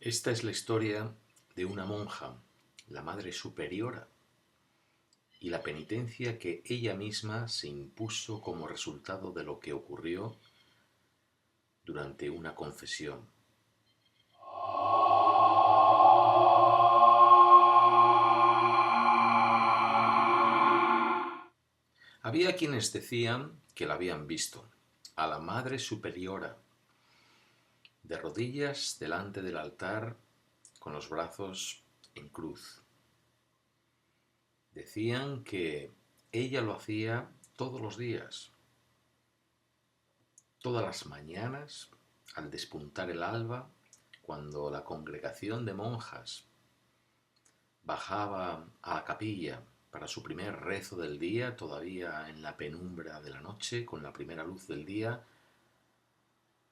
Esta es la historia de una monja, la Madre Superiora, y la penitencia que ella misma se impuso como resultado de lo que ocurrió durante una confesión. Había quienes decían que la habían visto, a la Madre Superiora, de rodillas delante del altar con los brazos en cruz. Decían que ella lo hacía todos los días, todas las mañanas, al despuntar el alba, cuando la congregación de monjas bajaba a la capilla para su primer rezo del día, todavía en la penumbra de la noche, con la primera luz del día,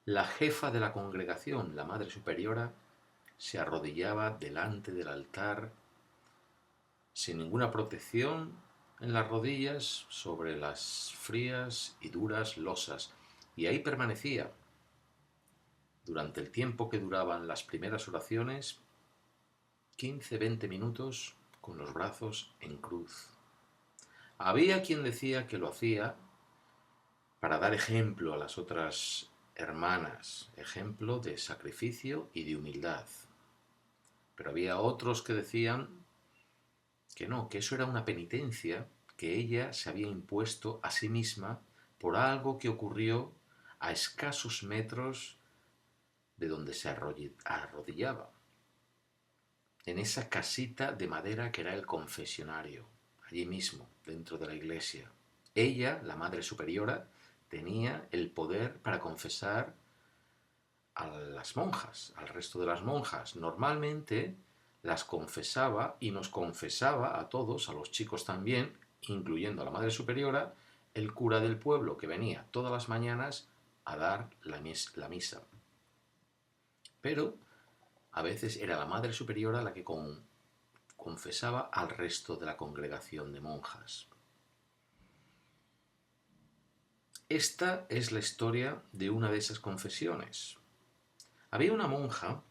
la jefa de la congregación, la Madre Superiora, se arrodillaba delante del altar sin ninguna protección en las rodillas sobre las frías y duras losas, y ahí permanecía durante el tiempo que duraban las primeras oraciones, 15-20 minutos con los brazos en cruz. Había quien decía que lo hacía para dar ejemplo a las otras hermanas, ejemplo de sacrificio y de humildad. Pero había otros que decían que no, que eso era una penitencia que ella se había impuesto a sí misma por algo que ocurrió a escasos metros de donde se arrodillaba, en esa casita de madera que era el confesionario, allí mismo, dentro de la iglesia. Ella, la Madre Superiora, tenía el poder para confesar a las monjas, al resto de las monjas. Normalmente las confesaba y nos confesaba a todos, a los chicos también, incluyendo a la Madre Superiora, el cura del pueblo que venía todas las mañanas a dar la misa. Pero a veces era la Madre Superiora la que confesaba al resto de la congregación de monjas. Esta es la historia de una de esas confesiones. Había una monja,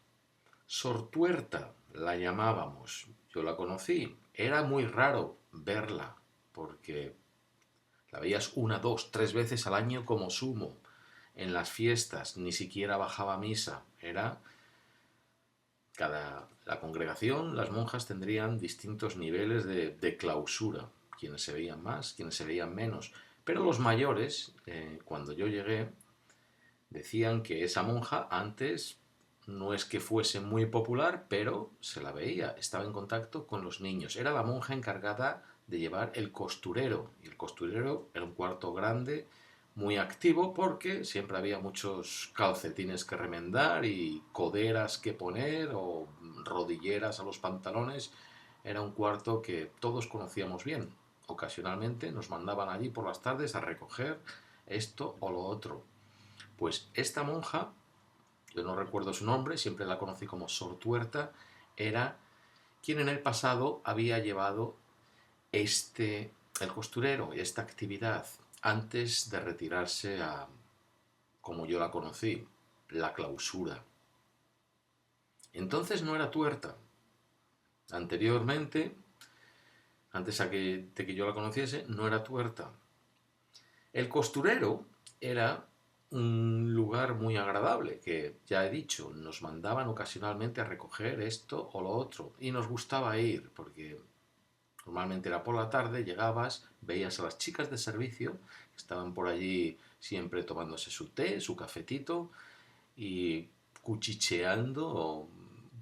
Sor Tuerta la llamábamos, yo la conocí, era muy raro verla, porque la veías 1, 2, 3 veces al año como sumo, en las fiestas, ni siquiera bajaba a misa, la congregación, las monjas tendrían distintos niveles de clausura, quienes se veían más, quienes se veían menos, pero los mayores, cuando yo llegué, decían que esa monja antes no es que fuese muy popular, pero se la veía, estaba en contacto con los niños. Era la monja encargada de llevar el costurero, y el costurero era un cuarto grande, muy activo, porque siempre había muchos calcetines que remendar y coderas que poner o rodilleras a los pantalones. Era un cuarto que todos conocíamos bien. Ocasionalmente nos mandaban allí por las tardes a recoger esto o lo otro. Pues esta monja, yo no recuerdo su nombre, siempre la conocí como Sor Tuerta, era quien en el pasado había llevado el costurero, esta actividad, antes de retirarse a, como yo la conocí, la clausura. Entonces no era tuerta. Anteriormente, antes de que yo la conociese, no era tuerta. El costurero era un lugar muy agradable, que ya he dicho, nos mandaban ocasionalmente a recoger esto o lo otro, y nos gustaba ir, porque normalmente era por la tarde, llegabas, veías a las chicas de servicio, que estaban por allí siempre tomándose su té, su cafetito, y cuchicheando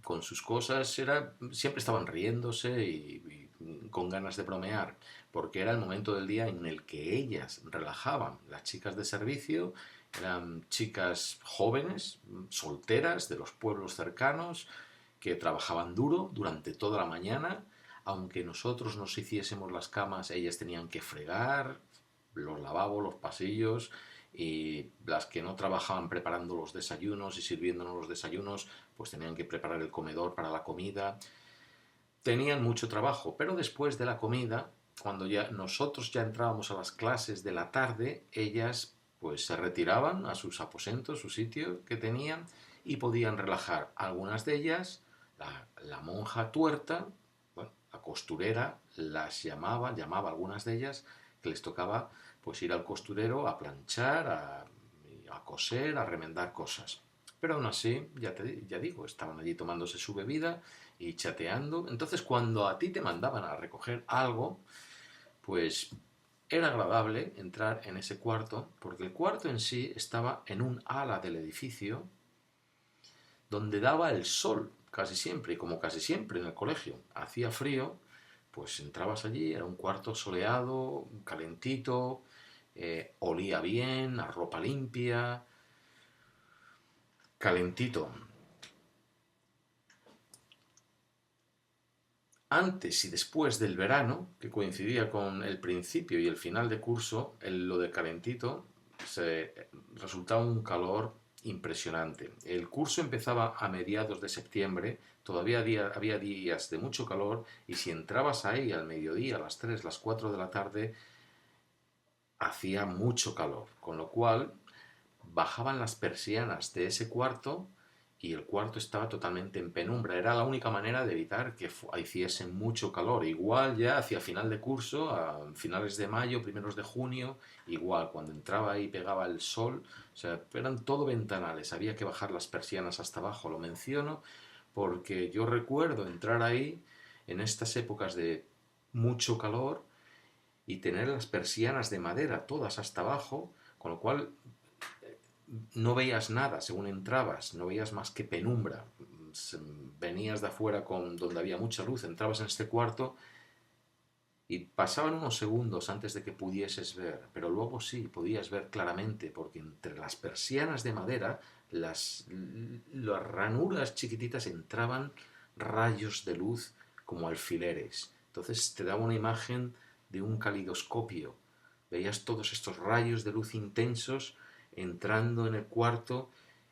con sus cosas, siempre estaban riéndose y con ganas de bromear, porque era el momento del día en el que ellas relajaban. Las chicas de servicio eran chicas jóvenes, solteras, de los pueblos cercanos, que trabajaban duro durante toda la mañana. Aunque nosotros nos hiciésemos las camas, ellas tenían que fregar los lavabos, los pasillos, y las que no trabajaban preparando los desayunos y sirviéndonos los desayunos, pues tenían que preparar el comedor para la comida. Tenían mucho trabajo, pero después de la comida, cuando nosotros ya entrábamos a las clases de la tarde, ellas pues se retiraban a sus aposentos, su sitio que tenían, y podían relajar. Algunas de ellas, la monja tuerta, bueno, la costurera, llamaba a algunas de ellas que les tocaba pues ir al costurero a planchar, a coser, a remendar cosas. Pero aún así, ya digo, estaban allí tomándose su bebida y chateando. Entonces, cuando a ti te mandaban a recoger algo, pues era agradable entrar en ese cuarto, porque el cuarto en sí estaba en un ala del edificio donde daba el sol casi siempre, y como casi siempre en el colegio hacía frío, pues entrabas allí, era un cuarto soleado, calentito, olía bien, a ropa limpia, calentito. Antes y después del verano, que coincidía con el principio y el final de curso, lo de calentito resultaba un calor impresionante. El curso empezaba a mediados de septiembre, todavía había días de mucho calor y si entrabas ahí al mediodía, a las 3, las 4 de la tarde, hacía mucho calor, con lo cual bajaban las persianas de ese cuarto y el cuarto estaba totalmente en penumbra. Era la única manera de evitar que hiciese mucho calor. Igual ya hacia final de curso, a finales de mayo, primeros de junio, igual cuando entraba y pegaba el sol, o sea, eran todo ventanales, había que bajar las persianas hasta abajo. Lo menciono porque yo recuerdo entrar ahí en estas épocas de mucho calor y tener las persianas de madera todas hasta abajo, con lo cual no veías nada según entrabas, no veías más que penumbra. Venías de afuera donde había mucha luz, entrabas en este cuarto y pasaban unos segundos antes de que pudieses ver, pero luego sí, podías ver claramente, porque entre las persianas de madera, las ranuras chiquititas entraban rayos de luz como alfileres. Entonces te daba una imagen de un calidoscopio. Veías todos estos rayos de luz intensos entrando en el cuarto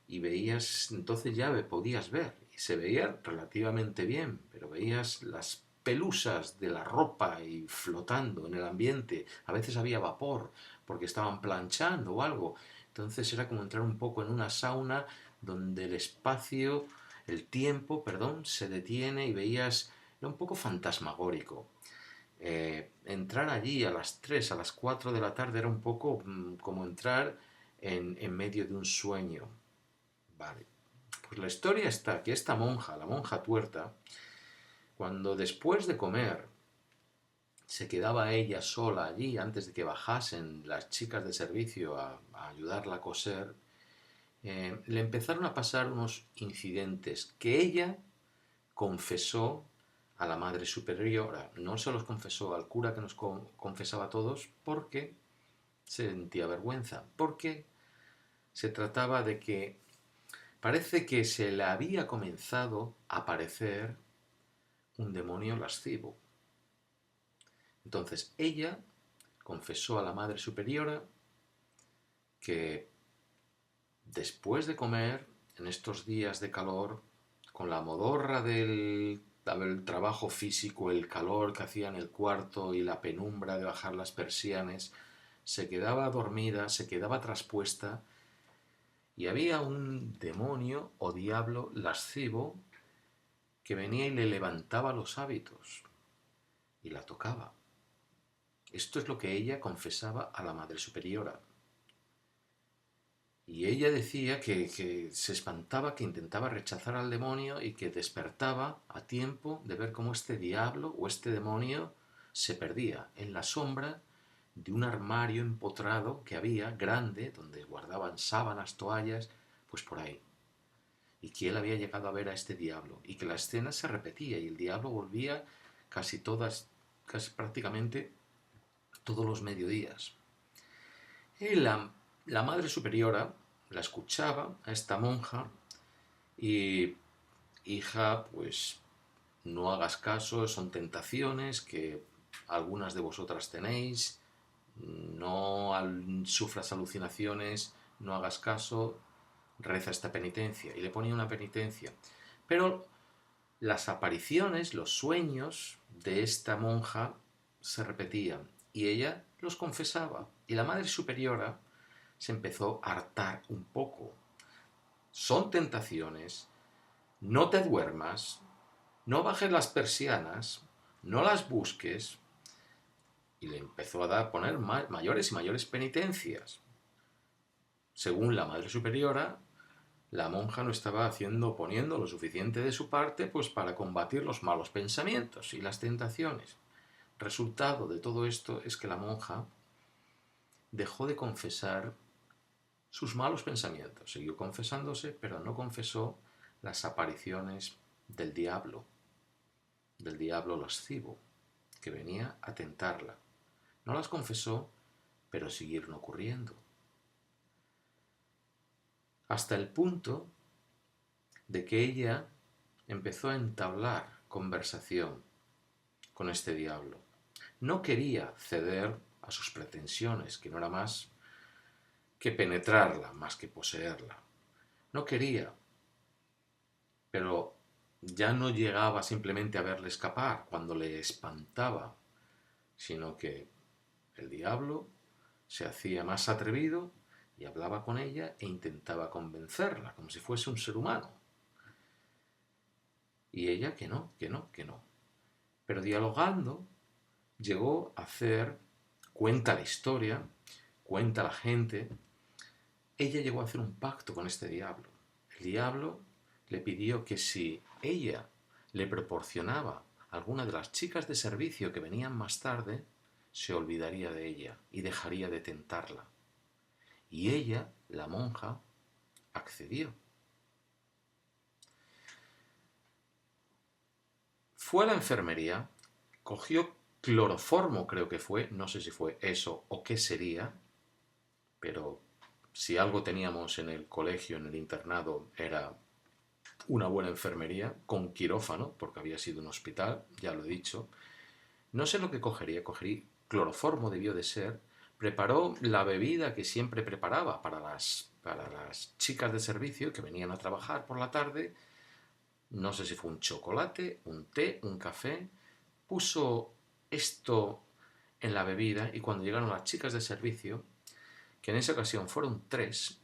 y veías, entonces ya podías ver, y se veía relativamente bien, pero veías las pelusas de la ropa y flotando en el ambiente. A veces había vapor porque estaban planchando o algo. Entonces era como entrar un poco en una sauna donde el tiempo, perdón, se detiene y veías, era un poco fantasmagórico. Entrar allí a las 3 a las 4 de la tarde era un poco como entrar en medio de un sueño. Vale. Pues la historia está que esta monja, la monja tuerta, cuando después de comer se quedaba ella sola allí antes de que bajasen las chicas de servicio a ayudarla a coser, le empezaron a pasar unos incidentes que ella confesó a la Madre Superiora. No se los confesó al cura que nos confesaba a todos porque sentía vergüenza, porque se trataba de que parece que se le había comenzado a aparecer un demonio lascivo. Entonces ella confesó a la Madre Superiora que después de comer, en estos días de calor, con la modorra del trabajo físico, el calor que hacía en el cuarto y la penumbra de bajar las persianas, se quedaba dormida, se quedaba traspuesta y había un demonio o diablo lascivo que venía y le levantaba los hábitos y la tocaba. Esto es lo que ella confesaba a la Madre Superiora. Y ella decía que se espantaba, que intentaba rechazar al demonio y que despertaba a tiempo de ver cómo este diablo o este demonio se perdía en la sombra de un armario empotrado que había grande, donde guardaban sábanas, toallas, pues por ahí. Y que él había llegado a ver a este diablo y que la escena se repetía y el diablo volvía casi prácticamente todos los mediodías. Y la Madre Superiora la escuchaba a esta monja y, hija, pues no hagas caso, son tentaciones que algunas de vosotras tenéis, no sufras alucinaciones, no hagas caso, reza esta penitencia. Y le ponía una penitencia. Pero las apariciones, los sueños de esta monja se repetían y ella los confesaba. Y la Madre Superiora se empezó a hartar un poco son tentaciones, no te duermas, no bajes las persianas, no las busques. Y le empezó a poner mayores y mayores penitencias. Según la Madre Superiora, la monja no estaba poniendo lo suficiente de su parte pues para combatir los malos pensamientos y las tentaciones. Resultado de todo esto es que la monja dejó de confesar sus malos pensamientos. Siguió confesándose, pero no confesó las apariciones del diablo lascivo, que venía a tentarla. No las confesó, pero siguieron ocurriendo. Hasta el punto de que ella empezó a entablar conversación con este diablo. No quería ceder a sus pretensiones, que no era más que penetrarla, más que poseerla. No quería, pero ya no llegaba simplemente a verle escapar cuando le espantaba, sino que el diablo se hacía más atrevido y hablaba con ella e intentaba convencerla, como si fuese un ser humano. Y ella que no, que no, que no. Pero dialogando llegó a hacer, cuenta la historia, cuenta la gente, ella llegó a hacer un pacto con este diablo. El diablo le pidió que si ella le proporcionaba alguna de las chicas de servicio que venían más tarde, se olvidaría de ella y dejaría de tentarla. Y ella, la monja, accedió. Fue a la enfermería, cogió cloroformo, creo que fue, no sé si fue eso o qué sería, pero si algo teníamos en el colegio, en el internado, era una buena enfermería con quirófano, porque había sido un hospital, ya lo he dicho. No sé lo que cogería cloroformo, debió de ser. Preparó la bebida que siempre preparaba para las chicas de servicio que venían a trabajar por la tarde. No sé si fue un chocolate, un té, un café. Puso esto en la bebida y cuando llegaron las chicas de servicio, que en esa ocasión fueron 3,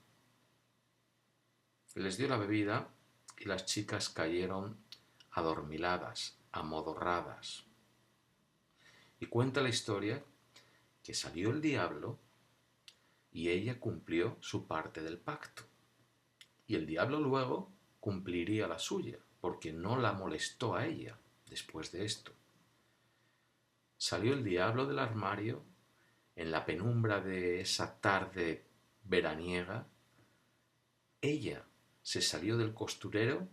les dio la bebida y las chicas cayeron adormiladas, amodorradas. Y cuenta la historia que salió el diablo y ella cumplió su parte del pacto. Y el diablo luego cumpliría la suya, porque no la molestó a ella después de esto. Salió el diablo del armario en la penumbra de esa tarde veraniega. Ella se salió del costurero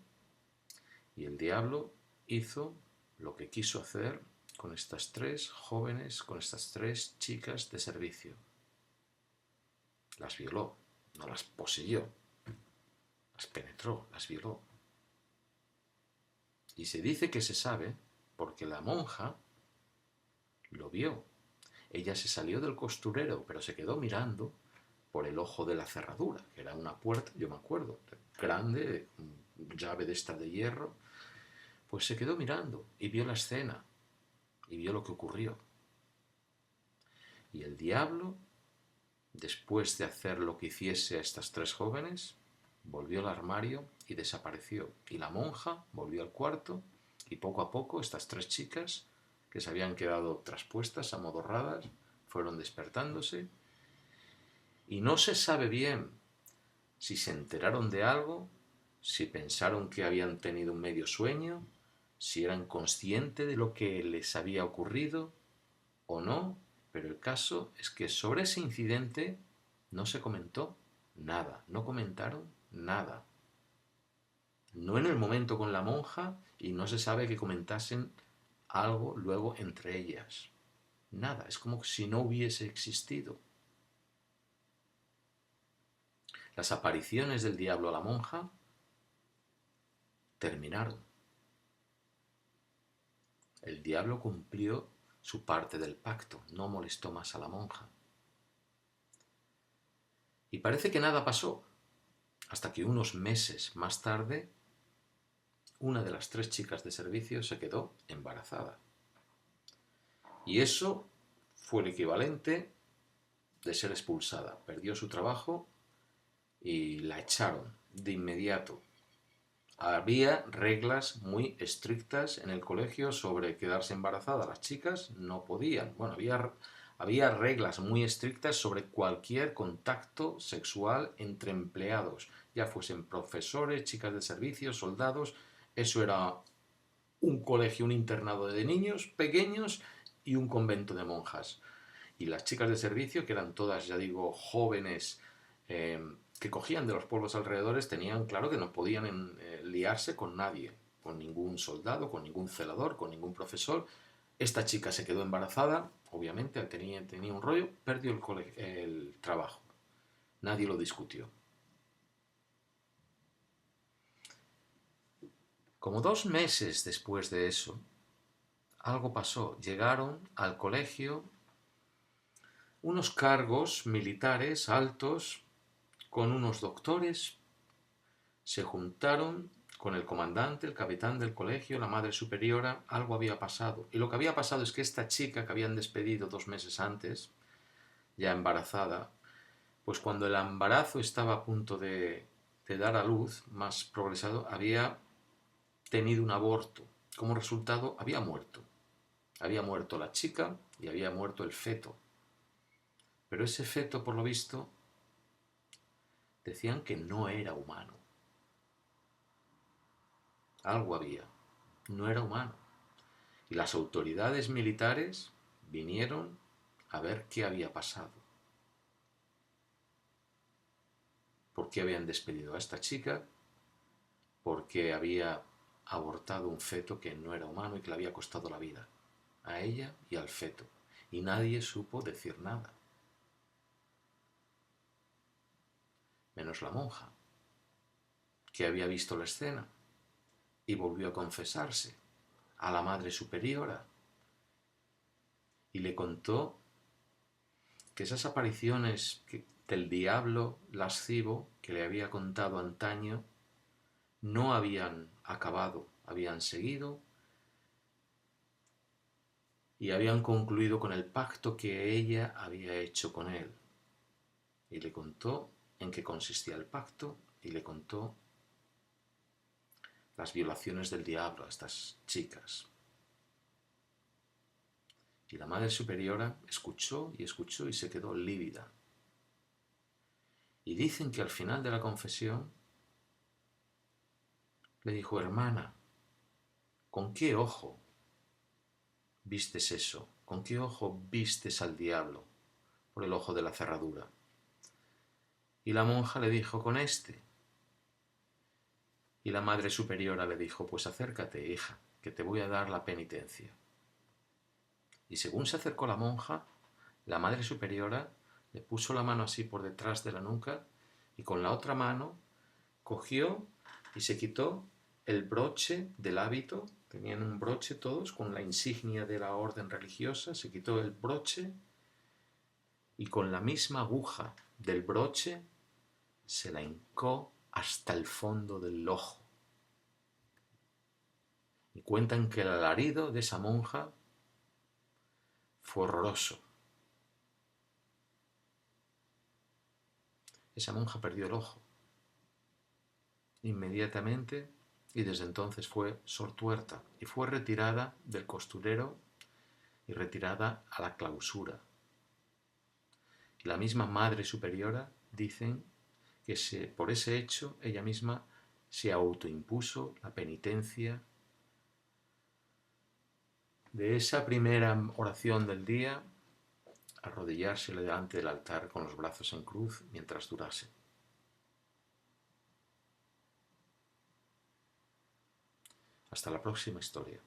y el diablo hizo lo que quiso hacer con estas 3 jóvenes, con estas 3 chicas de servicio. Las violó, no las poseyó, las penetró, las violó. Y se dice que se sabe porque la monja lo vio. Ella se salió del costurero, pero se quedó mirando por el ojo de la cerradura, que era una puerta, yo me acuerdo, grande, llave de esta de hierro. Pues se quedó mirando y vio la escena y vio lo que ocurrió. Y el diablo, después de hacer lo que hiciese a estas 3 jóvenes, volvió al armario y desapareció. Y la monja volvió al cuarto y poco a poco estas 3 chicas, que se habían quedado traspuestas, amodorradas, fueron despertándose. Y no se sabe bien si se enteraron de algo, si pensaron que habían tenido un medio sueño, si eran conscientes de lo que les había ocurrido o no, pero el caso es que sobre ese incidente no se comentó nada, no comentaron nada. No en el momento con la monja y no se sabe que comentasen algo luego entre ellas. Nada, es como si no hubiese existido. Las apariciones del diablo a la monja terminaron. El diablo cumplió su parte del pacto, no molestó más a la monja. Y parece que nada pasó, hasta que unos meses más tarde, una de las 3 chicas de servicio se quedó embarazada. Y eso fue el equivalente de ser expulsada. Perdió su trabajo y la echaron de inmediato. Había reglas muy estrictas en el colegio sobre quedarse embarazada. Las chicas no podían. Bueno, había reglas muy estrictas sobre cualquier contacto sexual entre empleados, ya fuesen profesores, chicas de servicio, soldados. Eso era un colegio, un internado de niños pequeños y un convento de monjas. Y las chicas de servicio, que eran todas, ya digo, jóvenes, que cogían de los pueblos alrededores, tenían claro que no podían liarse con nadie, con ningún soldado, con ningún celador, con ningún profesor. Esta chica se quedó embarazada, obviamente, tenía un rollo, perdió el trabajo. Nadie lo discutió. Como 2 meses después de eso, algo pasó. Llegaron al colegio unos cargos militares altos con unos doctores, se juntaron con el comandante, el capitán del colegio, la madre superiora. Algo había pasado. Y lo que había pasado es que esta chica que habían despedido 2 meses antes, ya embarazada, pues cuando el embarazo estaba a punto de dar a luz, más progresado, había tenido un aborto. Como resultado, había muerto. Había muerto la chica y había muerto el feto. Pero ese feto, por lo visto, decían que no era humano. Algo había. No era humano. Y las autoridades militares vinieron a ver qué había pasado. ¿Por qué habían despedido a esta chica? ¿Por qué había abortado un feto que no era humano y que le había costado la vida? A ella y al feto. Y nadie supo decir nada. Menos la monja, que había visto la escena y volvió a confesarse a la madre superiora y le contó que esas apariciones del diablo lascivo que le había contado antaño no habían acabado, habían seguido y habían concluido con el pacto que ella había hecho con él. Y le contó en qué consistía el pacto y le contó las violaciones del diablo a estas chicas. Y la madre superiora escuchó y se quedó lívida. Y dicen que al final de la confesión le dijo: hermana, ¿con qué ojo vistes eso? ¿Con qué ojo vistes al diablo? Por el ojo de la cerradura. Y la monja le dijo: con este. Y la madre superiora le dijo: pues acércate, hija, que te voy a dar la penitencia. Y según se acercó la monja, la madre superiora le puso la mano así por detrás de la nuca y con la otra mano cogió y se quitó el broche del hábito. Tenían un broche todos con la insignia de la orden religiosa. Se quitó el broche y con la misma aguja del broche se la hincó hasta el fondo del ojo. Y cuentan que el alarido de esa monja fue horroroso. Esa monja perdió el ojo inmediatamente y desde entonces fue sortuerta y fue retirada del costurero y retirada a la clausura. Y la misma madre superiora dicen que por ese hecho ella misma se autoimpuso la penitencia de esa primera oración del día, arrodillarse delante del altar con los brazos en cruz mientras durase. Hasta la próxima historia.